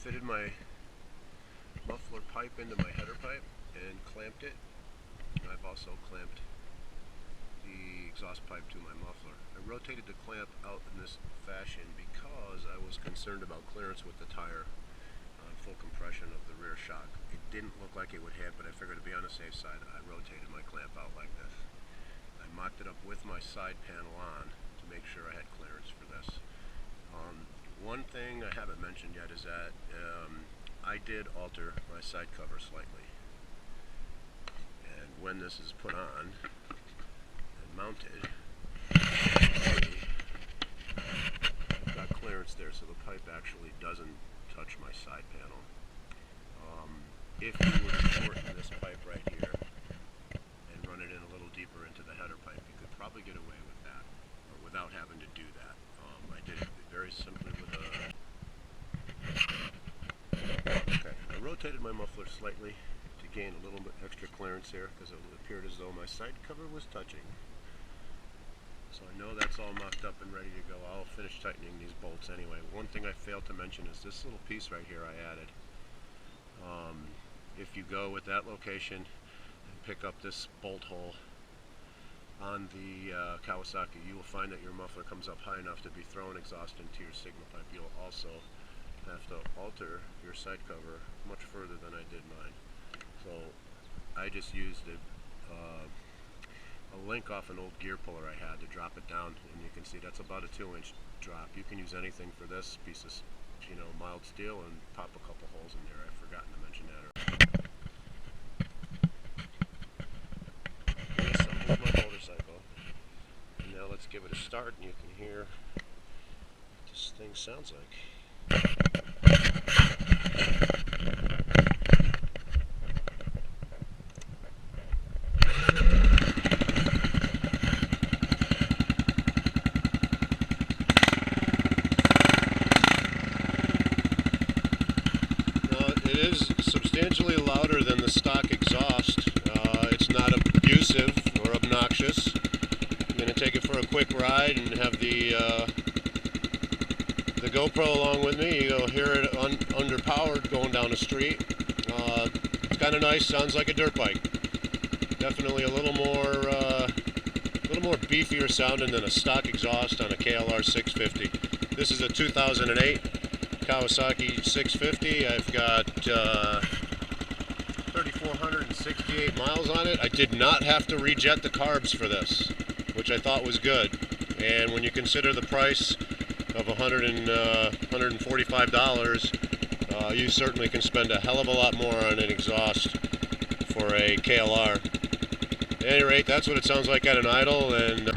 fitted my muffler pipe into my header pipe and clamped it. I've also clamped the exhaust pipe to my muffler. I rotated the clamp out in this fashion because I was concerned about clearance with the tire on full compression of the rear shock. It didn't look like it would hit, but I figured to be on the safe side, I rotated my clamp out like this. I mocked it up with my side panel on to make sure I had clearance for this. One thing I haven't mentioned yet is that I did alter my side cover slightly. And when this is put on and mounted, I've got clearance there so the pipe actually doesn't touch my side panel. If you were to shorten this pipe right here and run it in a little deeper into the header pipe, you could probably get away with that, or without having to do that. I did it very simply with a... Okay, I rotated my muffler slightly to gain a little bit extra clearance here because it appeared as though my side cover was touching. So I know that's all mocked up and ready to go. I'll finish tightening these bolts anyway. One thing I failed to mention is this little piece right here I added. If you go with that location and pick up this bolt hole on the Kawasaki, you will find that your muffler comes up high enough to be throwing exhaust into your signal pipe. You'll also have to alter your side cover much further than I did mine. So I just used a link off an old gear puller I had to drop it down, and you can see that's about a 2-inch drop. You can use anything for this piece of, mild steel and pop a couple holes in there. I've forgotten to mention that. Reassembled my motorcycle, and now let's give it a start, and you can hear what this thing sounds like. It is substantially louder than the stock exhaust. It's not abusive or obnoxious. I'm going to take it for a quick ride and have the GoPro along with me. You'll hear it underpowered going down the street. It's kind of nice. Sounds like a dirt bike. Definitely a little more beefier sounding than a stock exhaust on a KLR650. This is a 2008 Kawasaki 650. I've got 3,468 miles on it. I did not have to rejet the carbs for this, which I thought was good. And when you consider the price of $145, you certainly can spend a hell of a lot more on an exhaust for a KLR. At any rate, that's what it sounds like at an idle, and